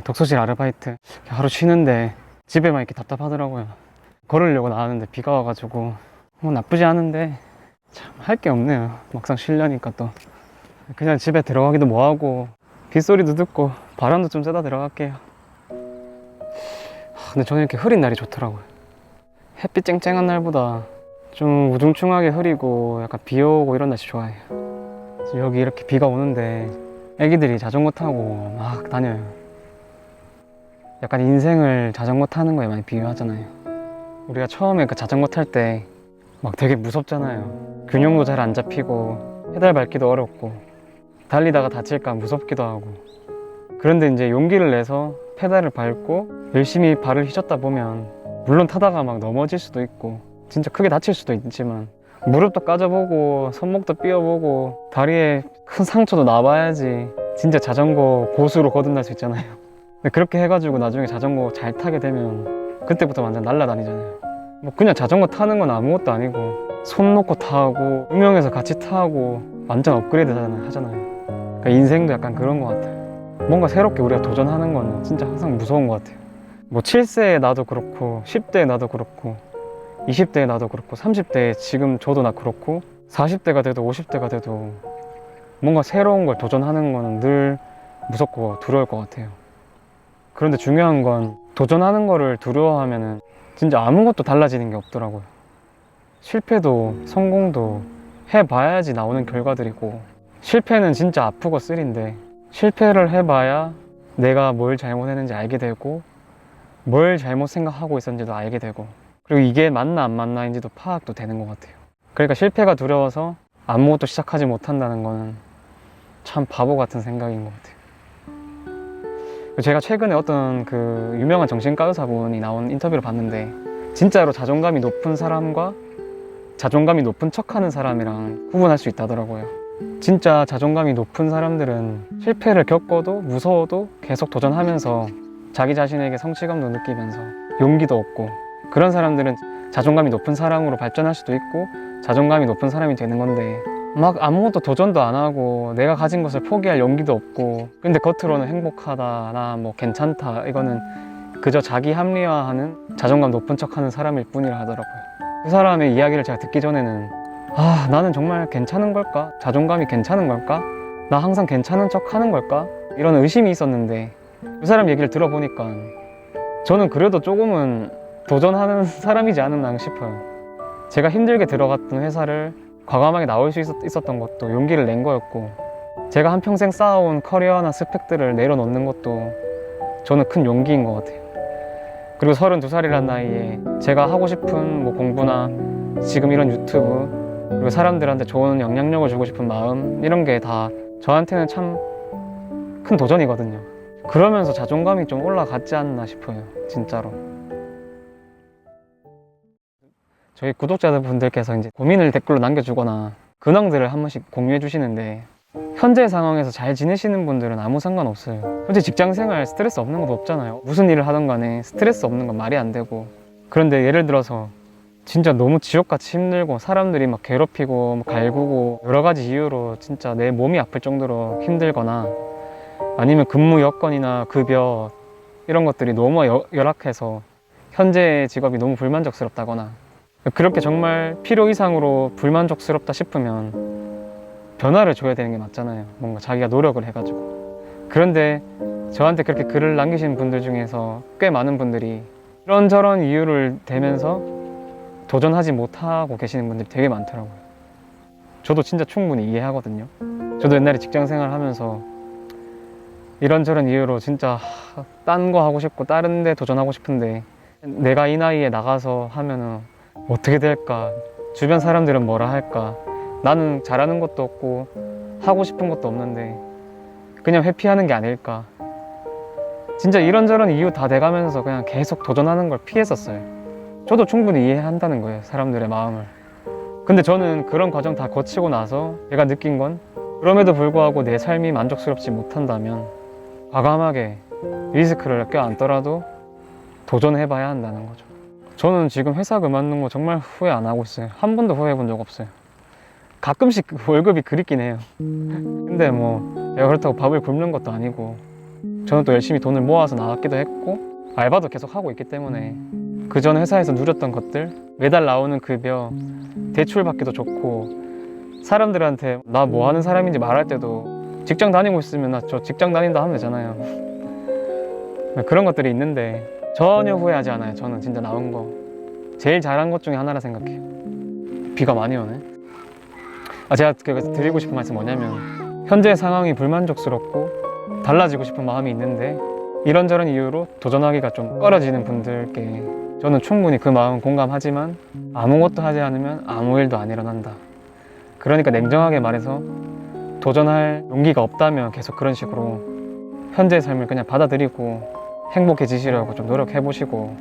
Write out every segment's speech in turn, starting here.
독서실 아르바이트 하루 쉬는데 집에만 이렇게 답답하더라고요. 걸으려고 나왔는데 비가 와가지고 뭐 나쁘지 않은데 참 할 게 없네요. 막상 쉬려니까 또 그냥 집에 들어가기도 뭐하고 빗소리도 듣고 바람도 좀 쐬다 들어갈게요. 근데 저는 이렇게 흐린 날이 좋더라고요. 햇빛 쨍쨍한 날보다 좀 우중충하게 흐리고 약간 비 오고 이런 날씨 좋아해요. 여기 이렇게 비가 오는데 애기들이 자전거 타고 막 다녀요. 약간 인생을 자전거 타는 거에 많이 비유하잖아요. 우리가 처음에 그 자전거 탈 때 막 되게 무섭잖아요. 균형도 잘 안 잡히고 페달 밟기도 어렵고 달리다가 다칠까 무섭기도 하고. 그런데 이제 용기를 내서 페달을 밟고 열심히 발을 휘젓다 보면 물론 타다가 막 넘어질 수도 있고 진짜 크게 다칠 수도 있지만 무릎도 까져보고 손목도 삐어보고 다리에 큰 상처도 나봐야지 진짜 자전거 고수로 거듭날 수 있잖아요. 근데 그렇게 해가지고 나중에 자전거 잘 타게 되면 그때부터 완전 날아다니잖아요. 뭐 그냥 자전거 타는 건 아무것도 아니고 손 놓고 타고 유명해서 같이 타고 완전 업그레이드 하잖아요. 그러니까 인생도 약간 그런 것 같아요. 뭔가 새롭게 우리가 도전하는 거는 진짜 항상 무서운 것 같아요. 뭐 7세에 나도 그렇고 10대에 나도 그렇고 20대에 나도 그렇고 30대에 지금 저도 나 그렇고 40대가 돼도 50대가 돼도 뭔가 새로운 걸 도전하는 거는 늘 무섭고 두려울 것 같아요. 그런데 중요한 건 도전하는 거를 두려워하면은 진짜 아무것도 달라지는 게 없더라고요. 실패도 성공도 해봐야지 나오는 결과들이고 실패는 진짜 아프고 쓰린데 실패를 해봐야 내가 뭘 잘못했는지 알게 되고 뭘 잘못 생각하고 있었는지도 알게 되고 그리고 이게 맞나 안 맞나인지도 파악도 되는 것 같아요. 그러니까 실패가 두려워서 아무것도 시작하지 못한다는 거는 참 바보 같은 생각인 것 같아요. 제가 최근에 어떤 그 유명한 정신과 의사분이 나온 인터뷰를 봤는데 진짜로 자존감이 높은 사람과 자존감이 높은 척하는 사람이랑 구분할 수 있다더라고요. 진짜 자존감이 높은 사람들은 실패를 겪어도 무서워도 계속 도전하면서 자기 자신에게 성취감도 느끼면서 용기도 얻고 그런 사람들은 자존감이 높은 사람으로 발전할 수도 있고 자존감이 높은 사람이 되는 건데 막 아무것도 도전도 안 하고 내가 가진 것을 포기할 용기도 없고 근데 겉으로는 행복하다 나 뭐 괜찮다 이거는 그저 자기 합리화하는 자존감 높은 척하는 사람일 뿐이라 하더라고요. 그 사람의 이야기를 제가 듣기 전에는 아 나는 정말 괜찮은 걸까? 자존감이 괜찮은 걸까? 나 항상 괜찮은 척 하는 걸까? 이런 의심이 있었는데 그 사람 얘기를 들어보니까 저는 그래도 조금은 도전하는 사람이지 않았나 싶어요. 제가 힘들게 들어갔던 회사를 과감하게 나올 수 있었던 것도 용기를 낸 거였고 제가 한평생 쌓아온 커리어나 스펙들을 내려놓는 것도 저는 큰 용기인 것 같아요. 그리고 32살이란 나이에 제가 하고 싶은 뭐 공부나 지금 이런 유튜브 그리고 사람들한테 좋은 영향력을 주고 싶은 마음 이런 게 다 저한테는 참 큰 도전이거든요. 그러면서 자존감이 좀 올라갔지 않나 싶어요. 진짜로. 저희 구독자분들께서 이제 고민을 댓글로 남겨주거나 근황들을 한 번씩 공유해 주시는데 현재 상황에서 잘 지내시는 분들은 아무 상관없어요. 솔직히 직장생활 스트레스 없는 것도 없잖아요. 무슨 일을 하던 간에 스트레스 없는 건 말이 안 되고. 그런데 예를 들어서 진짜 너무 지옥같이 힘들고 사람들이 막 괴롭히고 뭐 갈구고 여러 가지 이유로 진짜 내 몸이 아플 정도로 힘들거나 아니면 근무 여건이나 급여 이런 것들이 너무 열악해서 현재 직업이 너무 불만족스럽다거나 그렇게 정말 필요 이상으로 불만족스럽다 싶으면 변화를 줘야 되는 게 맞잖아요. 뭔가 자기가 노력을 해가지고. 그런데 저한테 그렇게 글을 남기신 분들 중에서 꽤 많은 분들이 이런저런 이유를 대면서 도전하지 못하고 계시는 분들이 되게 많더라고요. 저도 진짜 충분히 이해하거든요. 저도 옛날에 직장 생활 하면서 이런저런 이유로 진짜 딴 거 하고 싶고 다른 데 도전하고 싶은데 내가 이 나이에 나가서 하면은 어떻게 될까? 주변 사람들은 뭐라 할까? 나는 잘하는 것도 없고 하고 싶은 것도 없는데 그냥 회피하는 게 아닐까? 진짜 이런저런 이유 다 돼가면서 그냥 계속 도전하는 걸 피했었어요. 저도 충분히 이해한다는 거예요, 사람들의 마음을. 근데 저는 그런 과정 다 거치고 나서 제가 느낀 건 그럼에도 불구하고 내 삶이 만족스럽지 못한다면 과감하게 리스크를 껴안더라도 도전해봐야 한다는 거죠. 저는 지금 회사 그만둔 거 정말 후회 안 하고 있어요. 한 번도 후회해 본 적 없어요. 가끔씩 월급이 그립긴 해요. 근데 뭐 제가 그렇다고 밥을 굶는 것도 아니고 저는 또 열심히 돈을 모아서 나왔기도 했고 알바도 계속 하고 있기 때문에 그전 회사에서 누렸던 것들, 매달 나오는 급여, 대출 받기도 좋고 사람들한테 나 뭐 하는 사람인지 말할 때도 직장 다니고 있으면 나 저 직장 다닌다 하면 되잖아요. 그런 것들이 있는데 전혀 후회하지 않아요. 저는 진짜 나온 거 제일 잘한 것 중에 하나라 생각해요. 비가 많이 오네. 제가 드리고 싶은 말씀 뭐냐면 현재 상황이 불만족스럽고 달라지고 싶은 마음이 있는데 이런저런 이유로 도전하기가 좀 꺼려지는 분들께 저는 충분히 그 마음 공감하지만 아무것도 하지 않으면 아무 일도 안 일어난다. 그러니까 냉정하게 말해서 도전할 용기가 없다면 계속 그런 식으로 현재의 삶을 그냥 받아들이고 행복해지시려고 좀 노력해보시고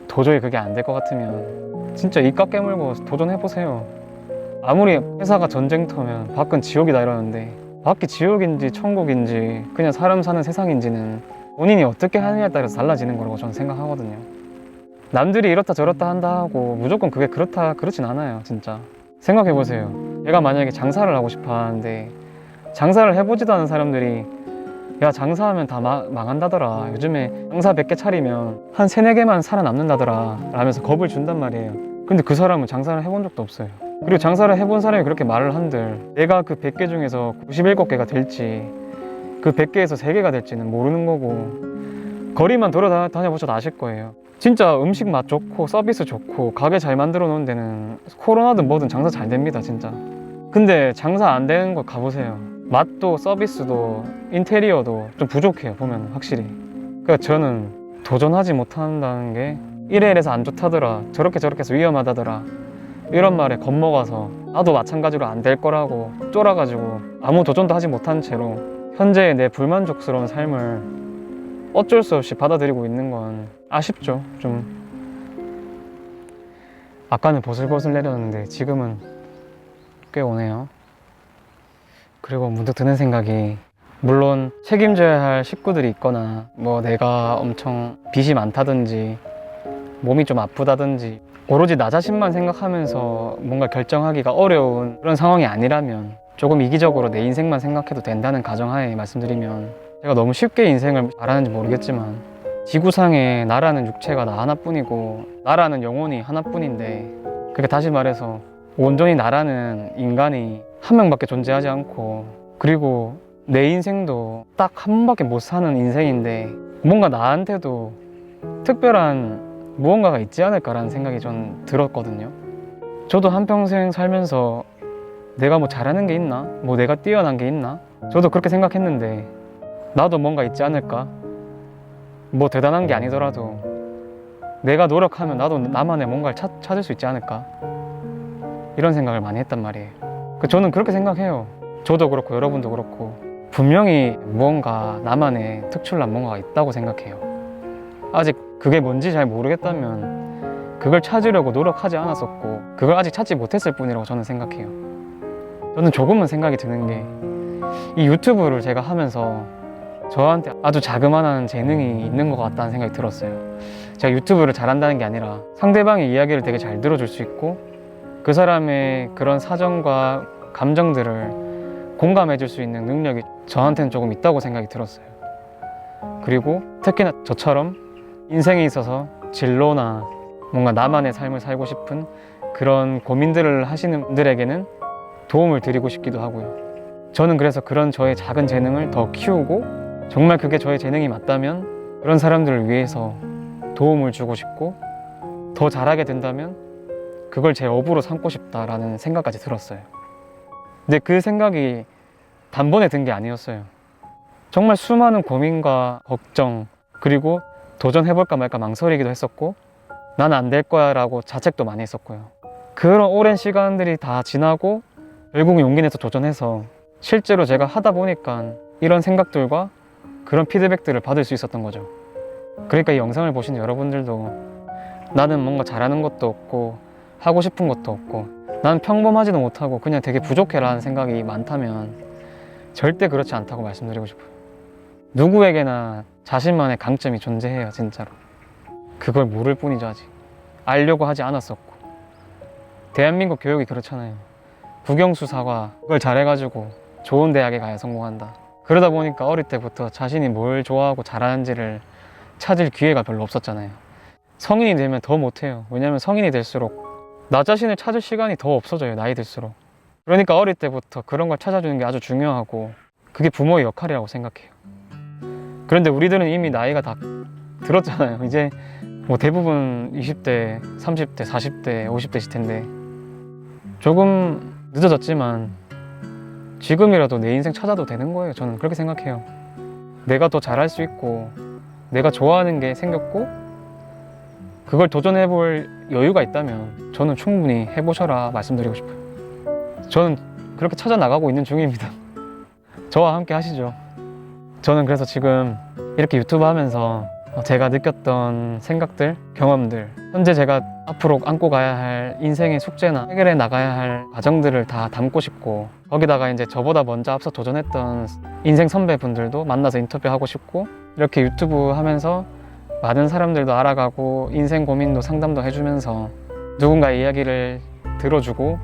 도저히 그게 안 될 것 같으면 진짜 입 꽉 깨물고 도전해보세요. 아무리 회사가 전쟁터면 밖은 지옥이다 이러는데 밖이 지옥인지 천국인지 그냥 사람 사는 세상인지는 본인이 어떻게 하느냐에 따라서 달라지는 거라고 저는 생각하거든요. 남들이 이렇다 저렇다 한다 하고 무조건 그게 그렇진 않아요. 진짜 생각해보세요. 얘가 만약에 장사를 하고 싶어 하는데 장사를 해보지도 않은 사람들이 야 장사하면 다 망한다더라, 요즘에 장사 100개 차리면 한 3, 4개만 살아남는다더라 라면서 겁을 준단 말이에요. 근데 그 사람은 장사를 해본 적도 없어요. 그리고 장사를 해본 사람이 그렇게 말을 한들 내가 그 100개 중에서 97개가 될지 그 100개에서 3개가 될지는 모르는 거고 거리만 돌아다녀보셔도 아실 거예요. 진짜 음식 맛 좋고 서비스 좋고 가게 잘 만들어 놓은 데는 코로나든 뭐든 장사 잘 됩니다 진짜. 근데 장사 안 되는 거 가보세요. 맛도 서비스도 인테리어도 좀 부족해요 보면 확실히. 그러니까 저는 도전하지 못한다는 게 이래 이래서 안 좋다더라, 저렇게 해서 위험하다더라 이런 말에 겁먹어서 나도 마찬가지로 안 될 거라고 쫄아가지고 아무 도전도 하지 못한 채로 현재의 내 불만족스러운 삶을 어쩔 수 없이 받아들이고 있는 건 아쉽죠. 좀 아까는 보슬보슬 내렸는데 지금은 꽤 오네요. 그리고 문득 드는 생각이, 물론 책임져야 할 식구들이 있거나 뭐 내가 엄청 빚이 많다든지 몸이 좀 아프다든지 오로지 나 자신만 생각하면서 뭔가 결정하기가 어려운 그런 상황이 아니라면 조금 이기적으로 내 인생만 생각해도 된다는 가정하에 말씀드리면, 제가 너무 쉽게 인생을 말하는지 모르겠지만 지구상에 나라는 육체가 나 하나뿐이고 나라는 영혼이 하나뿐인데, 그게 다시 말해서 온전히 나라는 인간이 한 명밖에 존재하지 않고, 그리고 내 인생도 딱 한 번밖에 못 사는 인생인데 뭔가 나한테도 특별한 무언가가 있지 않을까라는 생각이 전 들었거든요. 저도 한평생 살면서 내가 뭐 잘하는 게 있나? 뭐 내가 뛰어난 게 있나? 저도 그렇게 생각했는데 나도 뭔가 있지 않을까? 뭐 대단한 게 아니더라도 내가 노력하면 나도 나만의 뭔가를 찾을 수 있지 않을까? 이런 생각을 많이 했단 말이에요. 저는 그렇게 생각해요. 저도 그렇고 여러분도 그렇고 분명히 무언가 나만의 특출난 뭔가가 있다고 생각해요. 아직 그게 뭔지 잘 모르겠다면 그걸 찾으려고 노력하지 않았었고 그걸 아직 찾지 못했을 뿐이라고 저는 생각해요. 저는 조금은 생각이 드는 게, 이 유튜브를 제가 하면서 저한테 아주 자그마한 재능이 있는 것 같다는 생각이 들었어요. 제가 유튜브를 잘한다는 게 아니라 상대방의 이야기를 되게 잘 들어줄 수 있고 그 사람의 그런 사정과 감정들을 공감해 줄 수 있는 능력이 저한테는 조금 있다고 생각이 들었어요. 그리고 특히나 저처럼 인생에 있어서 진로나 뭔가 나만의 삶을 살고 싶은 그런 고민들을 하시는 분들에게는 도움을 드리고 싶기도 하고요. 저는 그래서 그런 저의 작은 재능을 더 키우고 정말 그게 저의 재능이 맞다면 그런 사람들을 위해서 도움을 주고 싶고 더 잘하게 된다면 그걸 제 업으로 삼고 싶다라는 생각까지 들었어요. 근데 그 생각이 단번에 든 게 아니었어요. 정말 수많은 고민과 걱정, 그리고 도전해볼까 말까 망설이기도 했었고 난 안 될 거야 라고 자책도 많이 했었고요. 그런 오랜 시간들이 다 지나고 결국 용기 내서 도전해서 실제로 제가 하다 보니까 이런 생각들과 그런 피드백들을 받을 수 있었던 거죠. 그러니까 이 영상을 보신 여러분들도 나는 뭔가 잘하는 것도 없고 하고 싶은 것도 없고 난 평범하지도 못하고 그냥 되게 부족해 라는 생각이 많다면 절대 그렇지 않다고 말씀드리고 싶어요. 누구에게나 자신만의 강점이 존재해요. 진짜로. 그걸 모를 뿐이죠. 아직 알려고 하지 않았었고. 대한민국 교육이 그렇잖아요. 국영수사과 그걸 잘해가지고 좋은 대학에 가야 성공한다. 그러다 보니까 어릴 때부터 자신이 뭘 좋아하고 잘하는지를 찾을 기회가 별로 없었잖아요. 성인이 되면 더 못해요. 왜냐면 성인이 될수록 나 자신을 찾을 시간이 더 없어져요, 나이 들수록. 그러니까 어릴 때부터 그런 걸 찾아주는 게 아주 중요하고, 그게 부모의 역할이라고 생각해요. 그런데 우리들은 이미 나이가 다 들었잖아요. 이제 뭐 대부분 20대, 30대, 40대, 50대일 텐데 조금 늦어졌지만 지금이라도 내 인생 찾아도 되는 거예요. 저는 그렇게 생각해요. 내가 더 잘할 수 있고 내가 좋아하는 게 생겼고 그걸 도전해 볼 여유가 있다면 저는 충분히 해보셔라 말씀드리고 싶어요. 저는 그렇게 찾아 나가고 있는 중입니다. 저와 함께 하시죠. 저는 그래서 지금 이렇게 유튜브 하면서 제가 느꼈던 생각들, 경험들, 현재 제가 앞으로 안고 가야 할 인생의 숙제나 해결해 나가야 할 과정들을 다 담고 싶고, 거기다가 이제 저보다 먼저 앞서 도전했던 인생 선배분들도 만나서 인터뷰하고 싶고, 이렇게 유튜브 하면서 많은 사람들도 알아가고 인생 고민도 상담도 해주면서 누군가의 이야기를 들어주고,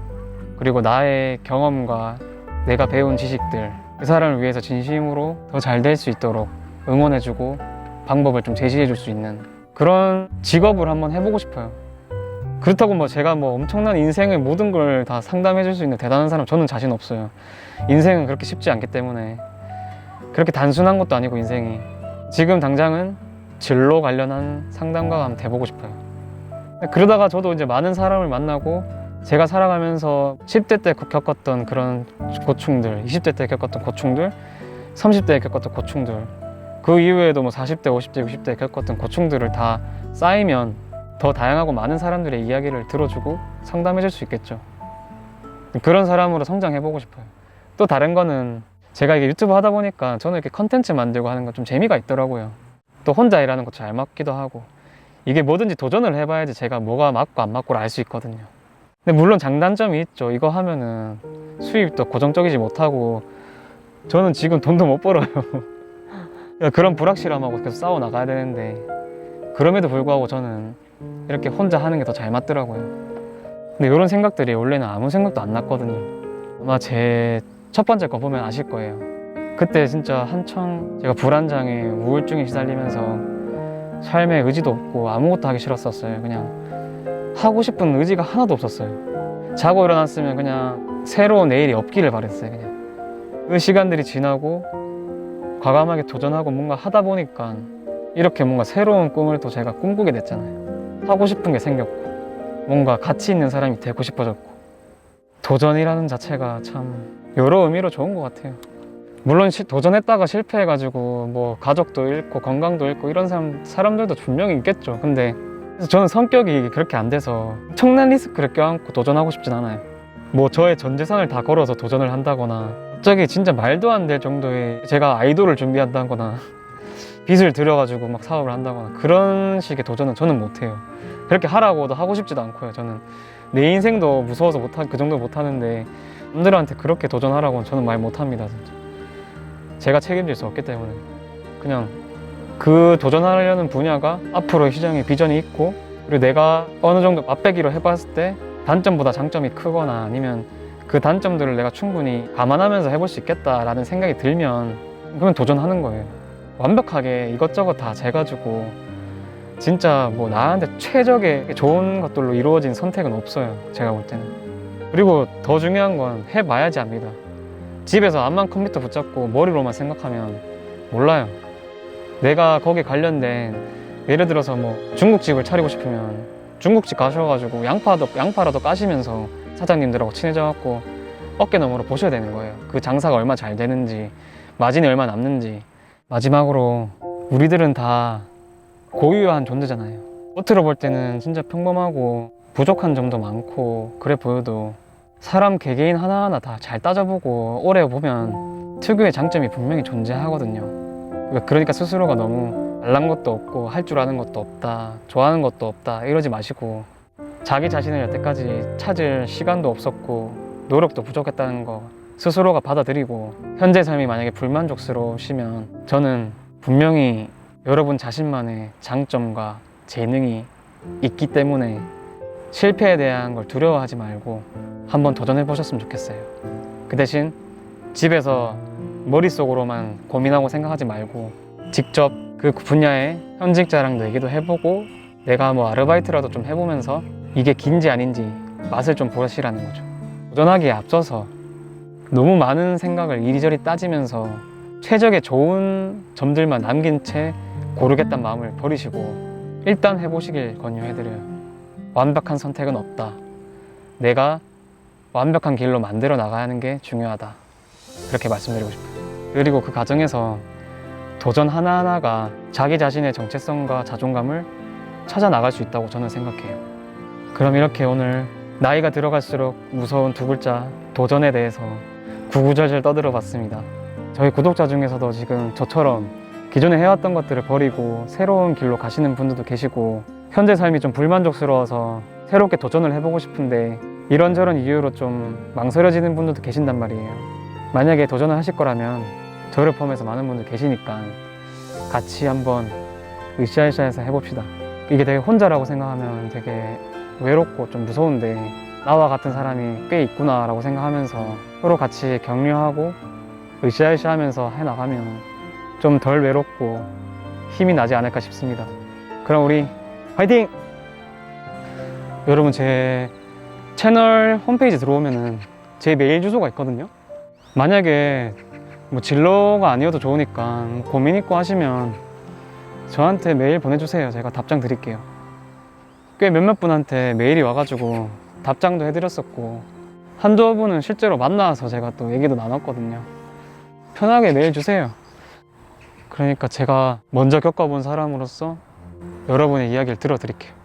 그리고 나의 경험과 내가 배운 지식들, 그 사람을 위해서 진심으로 더 잘 될 수 있도록 응원해주고 방법을 좀 제시해 줄 수 있는 그런 직업을 한번 해보고 싶어요. 그렇다고 뭐 제가 뭐 엄청난 인생의 모든 걸 다 상담해 줄 수 있는 대단한 사람, 저는 자신 없어요. 인생은 그렇게 쉽지 않기 때문에. 그렇게 단순한 것도 아니고 인생이. 지금 당장은 진로 관련한 상담가가 한번 돼보고 싶어요. 그러다가 저도 이제 많은 사람을 만나고 제가 살아가면서 10대 때 겪었던 그런 고충들, 20대 때 겪었던 고충들, 30대에 겪었던 고충들, 그 이후에도 뭐 40대, 50대, 60대에 겪었던 고충들을 다 쌓이면 더 다양하고 많은 사람들의 이야기를 들어주고 상담해 줄 수 있겠죠. 그런 사람으로 성장해보고 싶어요. 또 다른 거는 제가 이게 유튜브 하다 보니까 저는 이렇게 컨텐츠 만들고 하는 건 좀 재미가 있더라고요. 또 혼자 일하는 거 잘 맞기도 하고, 이게 뭐든지 도전을 해봐야지 제가 뭐가 맞고 안 맞고를 알 수 있거든요. 근데 물론 장단점이 있죠. 이거 하면은 수입도 고정적이지 못하고 저는 지금 돈도 못 벌어요. 그런 불확실함하고 계속 싸워 나가야 되는데, 그럼에도 불구하고 저는 이렇게 혼자 하는 게 더 잘 맞더라고요. 근데 이런 생각들이 원래는 아무 생각도 안 났거든요. 아마 제 첫 번째 거 보면 아실 거예요. 그때 진짜 한창 제가 불안장애, 우울증에 시달리면서 삶에 의지도 없고 아무것도 하기 싫었었어요. 그냥 하고 싶은 의지가 하나도 없었어요. 자고 일어났으면 그냥 새로운 내일이 없기를 바랬어요. 그냥 그 시간들이 지나고 과감하게 도전하고 뭔가 하다 보니까 이렇게 뭔가 새로운 꿈을 또 제가 꿈꾸게 됐잖아요. 하고 싶은 게 생겼고 뭔가 가치 있는 사람이 되고 싶어졌고, 도전이라는 자체가 참 여러 의미로 좋은 것 같아요. 물론 도전했다가 실패해가지고 뭐 가족도 잃고 건강도 잃고 이런 사람들도 분명히 있겠죠. 근데 저는 성격이 그렇게 안 돼서 엄청난 리스크를 껴안고 도전하고 싶진 않아요. 뭐 저의 전 재산을 다 걸어서 도전을 한다거나, 갑자기 진짜 말도 안 될 정도의 제가 아이돌을 준비한다거나 빚을 들여가지고 막 사업을 한다거나 그런 식의 도전은 저는 못해요. 그렇게 하라고도 하고 싶지도 않고요. 저는 내 인생도 무서워서 그 정도 못하는데 남들한테 그렇게 도전하라고는 저는 말 못합니다. 진짜 제가 책임질 수 없기 때문에 그냥 그 도전하려는 분야가 앞으로 시장에 비전이 있고, 그리고 내가 어느 정도 맛배기로 해봤을 때 단점보다 장점이 크거나 아니면 그 단점들을 내가 충분히 감안하면서 해볼 수 있겠다라는 생각이 들면 그러면 도전하는 거예요. 완벽하게 이것저것 다 재가지고 진짜 뭐 나한테 최적의 좋은 것들로 이루어진 선택은 없어요. 제가 볼 때는. 그리고 더 중요한 건 해봐야지 압니다. 집에서 암만 컴퓨터 붙잡고 머리로만 생각하면 몰라요. 내가 거기에 관련된, 예를 들어서 뭐 중국집을 차리고 싶으면 중국집 가셔가지고 양파라도 까시면서 사장님들하고 친해져갖고 어깨 너머로 보셔야 되는 거예요. 그 장사가 얼마 잘 되는지, 마진이 얼마 남는지. 마지막으로 우리들은 다 고유한 존재잖아요. 겉으로 볼 때는 진짜 평범하고 부족한 점도 많고 그래 보여도 사람 개개인 하나하나 다 잘 따져보고 오래 보면 특유의 장점이 분명히 존재하거든요. 그러니까 스스로가 너무 잘난 것도 없고 할 줄 아는 것도 없다, 좋아하는 것도 없다 이러지 마시고, 자기 자신을 여태까지 찾을 시간도 없었고 노력도 부족했다는 거 스스로가 받아들이고, 현재 삶이 만약에 불만족스러우시면 저는 분명히 여러분 자신만의 장점과 재능이 있기 때문에 실패에 대한 걸 두려워하지 말고 한번 도전해 보셨으면 좋겠어요. 그 대신 집에서 머릿속으로만 고민하고 생각하지 말고 직접 그 분야의 현직자랑도 얘기도 해보고 내가 뭐 아르바이트라도 좀 해보면서 이게 긴지 아닌지 맛을 좀 보시라는 거죠. 도전하기에 앞서서 너무 많은 생각을 이리저리 따지면서 최적의 좋은 점들만 남긴 채 고르겠다는 마음을 버리시고 일단 해보시길 권유해드려요. 완벽한 선택은 없다. 내가 완벽한 길로 만들어 나가는 게 중요하다. 그렇게 말씀드리고 싶어요. 그리고 그 과정에서 도전 하나하나가 자기 자신의 정체성과 자존감을 찾아 나갈 수 있다고 저는 생각해요. 그럼 이렇게 오늘 나이가 들어갈수록 무서운 두 글자 도전에 대해서 구구절절 떠들어 봤습니다. 저희 구독자 중에서도 지금 저처럼 기존에 해왔던 것들을 버리고 새로운 길로 가시는 분들도 계시고 현재 삶이 좀 불만족스러워서 새롭게 도전을 해보고 싶은데 이런저런 이유로 좀 망설여지는 분들도 계신단 말이에요. 만약에 도전을 하실 거라면 저를 포함해서 많은 분들 계시니까 같이 한번 으쌰으쌰해서 해봅시다. 이게 되게 혼자라고 생각하면 되게 외롭고 좀 무서운데 나와 같은 사람이 꽤 있구나 라고 생각하면서 서로 같이 격려하고 으쌰으쌰 하면서 해나가면 좀 덜 외롭고 힘이 나지 않을까 싶습니다. 그럼 우리 화이팅! 여러분 제 채널 홈페이지 들어오면은 제 메일 주소가 있거든요. 만약에 뭐 진로가 아니어도 좋으니까 고민 있고 하시면 저한테 메일 보내주세요. 제가 답장 드릴게요. 꽤 몇몇 분한테 메일이 와가지고 답장도 해드렸었고 한두 분은 실제로 만나서 제가 또 얘기도 나눴거든요. 편하게 메일 주세요. 그러니까 제가 먼저 겪어본 사람으로서 여러분의 이야기를 들어드릴게요.